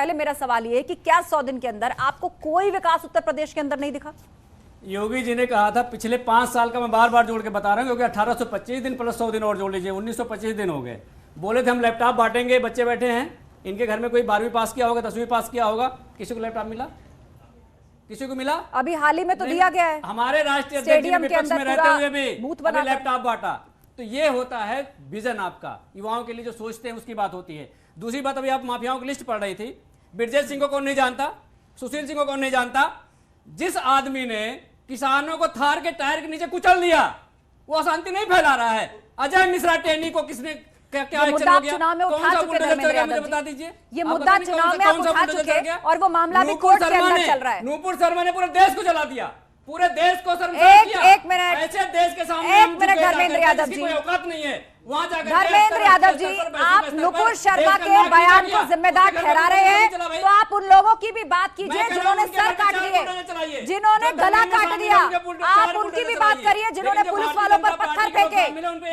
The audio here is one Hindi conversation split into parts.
पहले मेरा सवाल ये है कि क्या 100 दिन के अंदर आपको कोई विकास उत्तर प्रदेश के अंदर नहीं दिखा? योगी जी ने कहा था पिछले 5 साल का, मैं बार बार जोड़ के बता रहा हूँ क्योंकि 1825 दिन प्लस 100 दिन और जोड़ लीजिए 1925 दिन हो गए। बोले थे हम लैपटॉप बांटेंगे, बच्चे बैठे हैं, इनके घर में कोई 12वीं पास किया होगा, 10वीं पास किया होगा, किसी को लैपटॉप मिला? किसी को मिला? अभी हाल ही में तो दिया गया है। हमारे राष्ट्रीय अध्यक्ष विपक्ष में रहते हुए भी लैपटॉप बांटा। तो ये होता है विजन आपका, युवाओं के लिए जो सोचते हैं उसकी बात होती है। दूसरी बात, अभी आप माफियाओं की लिस्ट पढ़ रही थी, ब्रजेश सिंह को कौन नहीं जानता, सुशील सिंह को कौन नहीं जानता? जिस आदमी ने किसानों को थार के टायर के नीचे कुचल दिया, वो अशांति नहीं फैला रहा है। अजय मिश्रा टेनी को किसने क्या मुद्दा चुनाव में उठा चुके हैं, मुझे बता दीजिए। ये मुद्दा चुनाव में आप उठा चुके हैं और वो मामला भी कोर्ट के अंदर चल रहा है। नूपुर शर्मा ने पूरे देश को जला दिया, पूरे देश को शर्मसार किया। एक मिनट, ऐसे देश के सामने एक मिनट धर्मेंद्र यादव जी, कोई औकात नहीं है वहां जाकर। धर्मेंद्र यादव जी, आप नुपुर शर्मा के बयान को जिम्मेदार ठहरा रहे हैं, तो आप उन लोगों की भी बात कीजिए जिन्होंने सर काट दिए, जिन्होंने गला काट दिया। आप उनकी भी बात करिए जिन्होंने पुलिस वालों पर पत्थर फेंके,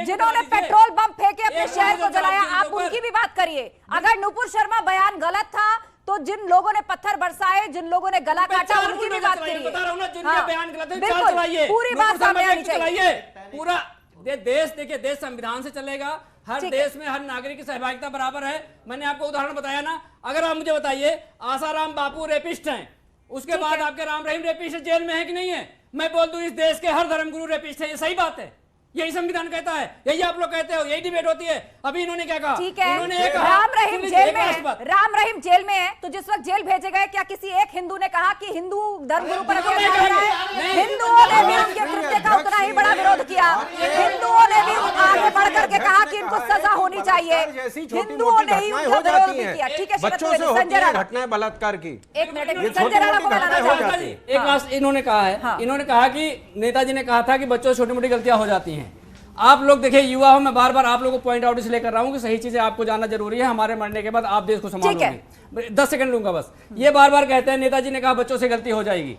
जिन्होंने पेट्रोल बम फेंके, अपने शहर को जलाया। आप उनकी भी बात करिए। अगर नुपुर शर्मा बयान गलत था तो जिन लोगों ने पत्थर बरसाए, जिन लोगों ने गला काटा, उनकी भी बात करिए। बिल्कुल, पूरी बात सामने आनी चाहिए। पूरा देश, देखिए देश संविधान से चलेगा, हर देश में हर नागरिक की सहभागिता बराबर है। मैंने आपको उदाहरण बताया ना। अगर आप मुझे बताइए, आसाराम बापू रेपिस्ट हैं, उसके बाद आपके राम रहीम रेपिस्ट जेल में है कि नहीं है? मैं बोल दूं इस देश के हर धर्मगुरु रेपिस्ट है, ये सही बात है? यही संविधान कहता है, यही आप लोग कहते हो, यही डिबेट होती है। अभी इन्होंने क्या कहा? ठीक है, इन्होंने एक राम रहीम जेल में है, राम रहीम जेल में है, तो जिस वक्त जेल भेजे गए, क्या किसी एक हिंदू ने कहा कि हिंदू धर्मगुरु पर अत्याचार हो रहा है? हिंदुओं ने भी उनके कृत्य का उतना ही बड़ा विरोध किया। हिंदुओं ने भी आगे बढ़ करके कहा कि इनको सजा होनी चाहिए। हिंदुओं ने ही उनका विरोध भी किया। ठीक है, संजय राणा, घटनाएं बलात्कार की, एक मिनट, संजय राणा को बनाना चाहिए। एक बात इन्होंने कहा है, इन्होंने कहा कि नेताजी ने कहा था कि बच्चों से छोटी मोटी गलतियां हो जाती हैं। आप लोग देखिए, युवा हो, मैं बार बार आप लोगों को पॉइंट आउट इसलिए कर रहा हूं कि सही चीजें आपको जानना जरूरी है। हमारे मरने के बाद आप देश को संभालोगे। 10 सेकंड लूंगा बस। ये बार बार कहते हैं नेताजी ने कहा बच्चों से गलती हो जाएगी।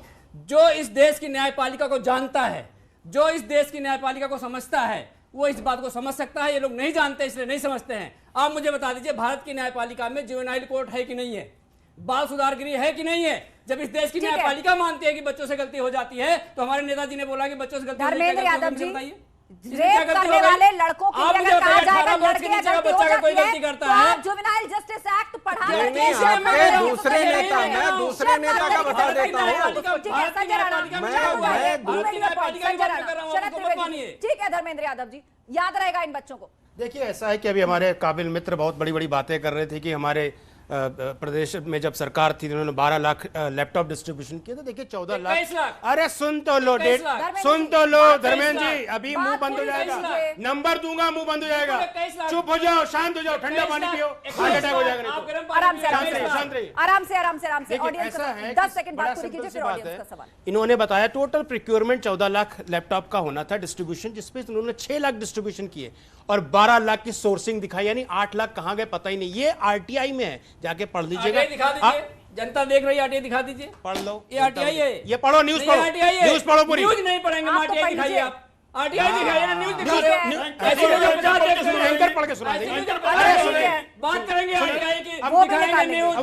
जो इस देश की न्यायपालिका को जानता है, जो इस देश की न्यायपालिका को समझता है, वो इस बात को समझ सकता है। ये लोग नहीं जानते इसलिए नहीं समझते हैं। आप मुझे बता दीजिए, भारत की न्यायपालिका में जुवेनाइल कोर्ट है कि नहीं है? बाल सुधार गृह है कि नहीं है? जब इस देश की न्यायपालिका मानती है कि बच्चों से गलती हो जाती है, तो हमारे नेताजी ने बोला कि बच्चों से गलती धर्मेंद्र यादव जी, रेप करने वाले लड़कों के लिए अगर कहा जाएगा लड़के या गलती हो जाती है, तो आप जुवेनाइल जस्टिस एक्ट पढ़ा करके दूसरे नेता का बता देता हूँ। ठीक है धर्मेंद्र यादव जी, याद रहेगा इन बच्चों को। देखिए, ऐसा है कि अभी हमारे काबिल मित्र बहुत बड़ी बड़ी बातें कर रहे थे कि हमारे प्रदेश में जब सरकार थी उन्होंने 12 लाख लैपटॉप डिस्ट्रीब्यूशन किए। तो देखिए 14 लाख, अरे सुन तो लो सुन तो लो धर्मेंद्र जी, अभी मुंह बंद हो जाएगा, नंबर दूंगा मुंह बंद हो जाएगा। चुप हो जाओ, शांत हो जाओ, ठंडा पानी पियो, हार्ट अटैक हो जाएगा। आराम से ऑडियंस का 10 सेकंड बात पूरी कीजिए, फिर ऑडियंस का सवाल। इन्होंने बताया टोटल प्रोक्योरमेंट 14 लाख लैपटॉप का होना था डिस्ट्रीब्यूशन, जिसपे उन्होंने 6 लाख डिस्ट्रीब्यूशन किए और 12 लाख की सोर्सिंग दिखाई, यानी 8 लाख कहां गए पता ही नहीं। ये आरटीआई में है, जाके पढ़ लीजिएगा। दिखा दीजिए, जनता देख रही है, आरटीआई दिखा दीजिए, पढ़ लो। ये आरटीआई है, ये पढ़ो, न्यूज पढ़ो, न्यूज पढ़ो पूरी। न्यूज नहीं पढ़ेंगे, आरटीआई दिखाइए आप, आरटीआई दिखाइए ना, न्यूज दिखाइए। एंकर पढ़ के सुना दीजिए, बात करेंगे आरटीआई की, वो दिखाएंगे न्यूज।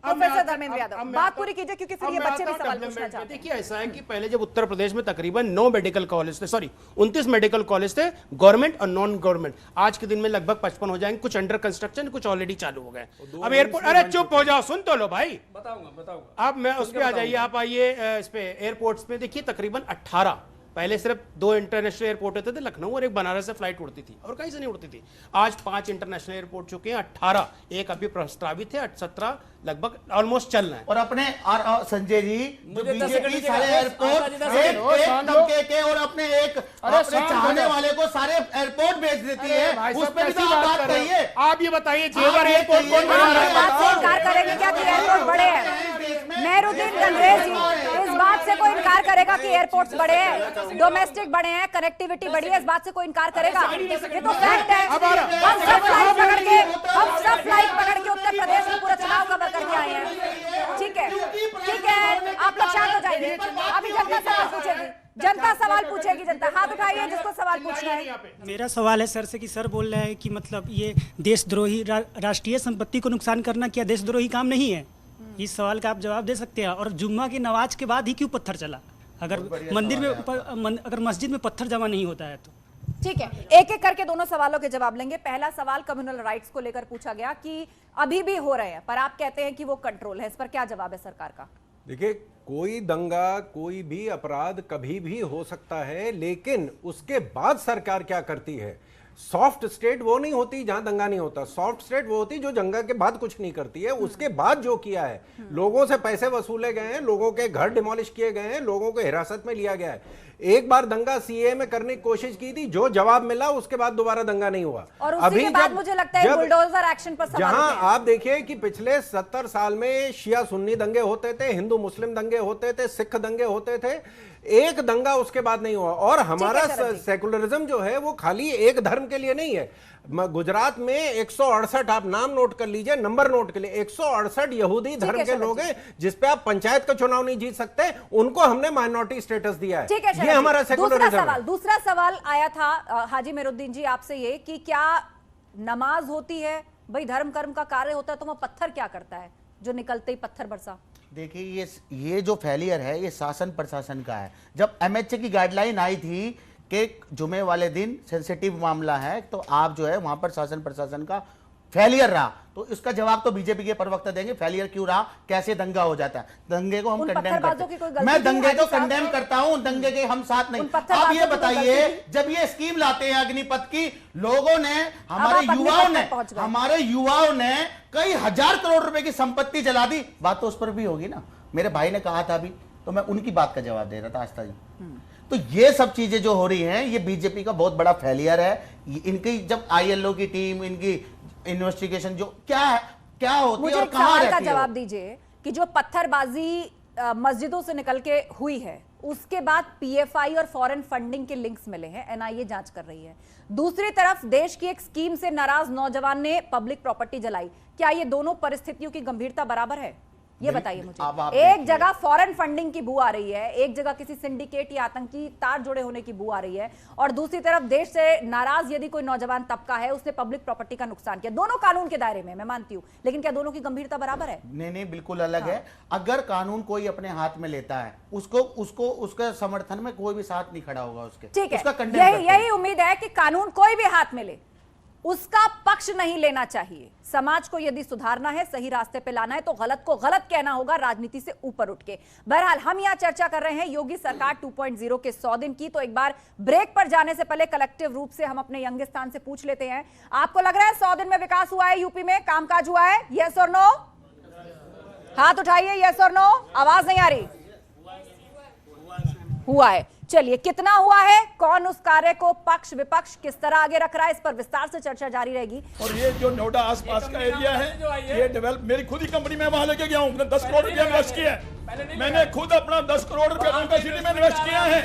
प्रोफेसर धर्मेंद्र यादव, बात पूरी कीजिए क्योंकि फिर ये बच्चे भी सवाल पूछना चाहते हैं। देखिए, ऐसा है कि पहले जब उत्तर प्रदेश में तकरीबन 9 मेडिकल कॉलेज थे, सॉरी 29 मेडिकल कॉलेज थे, गवर्नमेंट और नॉन गवर्नमेंट। आज के दिन में लगभग 55 हो जाएंगे, कुछ अंडर कंस्ट्रक्शन, कुछ ऑलरेडी चालू हो गए। अब एयरपोर्ट, अरे चुप हो जाओ, सुन तो लो भाई, बताऊंगा। अब मैं उस पर आ जाइए, आप आइए इस पे एयरपोर्ट्स में। देखिए तकरीबन 18, पहले सिर्फ 2 इंटरनेशनल एयरपोर्ट होते थे, लखनऊ और एक बनारस से फ्लाइट उड़ती थी और कहीं से नहीं उड़ती थी। आज 5 इंटरनेशनल एयरपोर्ट चुके हैं, 18, एक अभी प्रस्तावित है, 17 लगभग ऑलमोस्ट चल रहे हैं। और अपने संजय जी, बीजेपी सारे एयरपोर्ट के और अपने चाहने वाले को सारे एयरपोर्ट बेच देती है, उस पर भी तो आप बात करिए। आप ये बताइए, जेवर एयरपोर्ट कौन बना रहा है? इनकार करेंगे क्या कि एयरपोर्ट बड़े हैं? मेहरुद्दीन रंगरेज जी, इस बात से कोई इनकार करेगा कि एयरपोर्ट्स बड़े हैं, डोमेस्टिक बड़े हैं, कनेक्टिविटी बड़ी है, इस बात से कोई इनकार करेगा? ये तो फैक्ट है। हम सब फ्लाइट पकड़ के उत्तर प्रदेश में पूरा चुनाव कवर करके आए हैं। ठीक है, आप लोग शांत हो जाइए, अभी जनता सवाल पूछेगी। जनता सवाल पूछेगी, जनता हाथ उठाइए जिसको सवाल पूछना है। मेरा सवाल है सर से कि सर बोल रहे हैं कि मतलब ये देशद्रोही राष्ट्रीय संपत्ति को नुकसान करना क्या देशद्रोही काम नहीं है? इस सवाल का आप जवाब दे सकते हैं। और जुम्मा की नमाज के बाद ही क्यों पत्थर चला? अगर मंदिर में अगर मस्जिद में पत्थर जमा नहीं होता है तो ठीक है, एक एक करके दोनों सवालों के जवाब लेंगे। पहला सवाल कम्युनल राइट्स को लेकर पूछा गया कि अभी भी हो रहे हैं, पर आप कहते हैं कि वो कंट्रोल है, इस पर क्या जवाब है सरकार का? देखिए, कोई दंगा, कोई भी अपराध कभी भी हो सकता है, लेकिन उसके बाद सरकार क्या करती है? सॉफ्ट स्टेट वो नहीं होती जहां दंगा नहीं होता। सॉफ्ट स्टेट वो होती जो दंगा के बाद कुछ नहीं करती है। उसके बाद जो किया है, लोगों से पैसे वसूले गए हैं, लोगों के घर डिमोलिश किए गए हैं, लोगों को हिरासत में लिया गया है। एक बार दंगा सीए में करने की कोशिश की थी, जो जवाब मिला उसके बाद दोबारा दंगा नहीं हुआ। और उसी के बाद मुझे लगता है बुलडोजर एक्शन पर सवाल जहां आप देखिए कि पिछले 70 साल में शिया सुन्नी दंगे होते थे, हिंदू मुस्लिम दंगे होते थे, सिख दंगे होते थे, एक दंगा उसके बाद नहीं हुआ। और हमारा सेकुलरिज्म जो है वो खाली एक धर्म के लिए नहीं है। गुजरात में 168, आप नाम नोट कर लीजिए, नंबर नोट कर लीजिए, 168 यहूदी धर्म के लोग हैं जिस पे आप पंचायत का चुनाव नहीं जीत सकते, उनको हमने माइनॉरिटी स्टेटस दिया है। ये हमारा सेकुलरिज्म है। दूसरा सवाल आया था हाजी मेहरुद्दीन जी आपसे, ये कि क्या नमाज होती है, भाई धर्म कर्म का कार्य होता है, तो वो पत्थर क्या करता है जो निकलते ही पत्थर बरसा? देखिए, ये जो फेलियर है ये शासन प्रशासन का है। जब एमएचए की गाइडलाइन आई थी कि जुमे वाले दिन सेंसिटिव मामला है, तो आप जो है वहां पर शासन प्रशासन का फेलियर रहा, तो इसका जवाब तो बीजेपी के प्रवक्ता देंगे। फेलियर क्यों रहा, कैसे दंगा हो जाता है? दंगे को हम कंडेम करते हैं, मैं दंगे को कंडेम करता हूं, दंगे के हम साथ नहीं। आप ये बताइए, जब ये स्कीम लाते हैं अग्निपथ की, लोगों ने, हमारे युवाओं ने कई हजार करोड़ रुपए की संपत्ति जला दी। बात तो उस पर भी होगी ना। मेरे भाई ने कहा था अभी, तो मैं उनकी बात का जवाब दे रहा था आस्था जी। तो ये सब चीजें जो हो रही हैं, ये बीजेपी का बहुत बड़ा फेलियर है। इनकी जब आईएलओ की टीम, इनकी इन्वेस्टिगेशन जो क्या होती है और कहां रहती है? मुझे जवाब दीजिए कि जो पत्थरबाजी मस्जिदों से निकल के हुई है, उसके बाद पीएफआई और फॉरेन फंडिंग के लिंक्स मिले हैं, एनआईए जांच कर रही है। दूसरी तरफ देश की एक स्कीम से नाराज नौजवान ने पब्लिक प्रॉपर्टी जलाई। क्या ये दोनों परिस्थितियों की गंभीरता बराबर है? ये बताइए मुझे। एक जगह फॉरेन फंडिंग की बू आ रही है, एक जगह किसी सिंडिकेट या आतंकी तार जुड़े होने की बू आ रही है, और दूसरी तरफ देश से नाराज यदि कोई नौजवान तबका है, उसने पब्लिक प्रॉपर्टी का नुकसान किया। दोनों कानून के दायरे में, मैं मानती हूं, लेकिन क्या दोनों की गंभीरता बराबर है? नहीं, बिल्कुल अलग है। अगर कानून कोई अपने हाथ में लेता है, उसके समर्थन में कोई भी साथ नहीं खड़ा होगा उसके। ठीक है, यही उम्मीद है कि कानून कोई भी हाथ में ले, उसका पक्ष नहीं लेना चाहिए। समाज को यदि सुधारना है, सही रास्ते पे लाना है, तो गलत को गलत कहना होगा, राजनीति से ऊपर उठ के। बहरहाल हम यहां चर्चा कर रहे हैं योगी सरकार 2.0 के 100 दिन की। तो एक बार ब्रेक पर जाने से पहले कलेक्टिव रूप से हम अपने यंगिस्तान से पूछ लेते हैं, आपको लग रहा है 100 दिन में विकास हुआ है, यूपी में कामकाज हुआ है? यस और नो? हाथ उठाइए, यस और नो। आवाज नहीं आ रही। हुआ है। चलिए, कितना हुआ है, कौन उस कार्य को पक्ष विपक्ष किस तरह आगे रख रहा है, इस पर विस्तार से चर्चा जारी रहेगी। और ये जो नोएडा आसपास का एरिया है, ये डेवलप, मेरी खुद ही कंपनी में वहां लेके गया हूं, 10 करोड़ रुपया इन्वेस्ट किया है। मैंने खुद अपना 10 करोड़ रुपया सिटी में इन्वेस्ट किया है।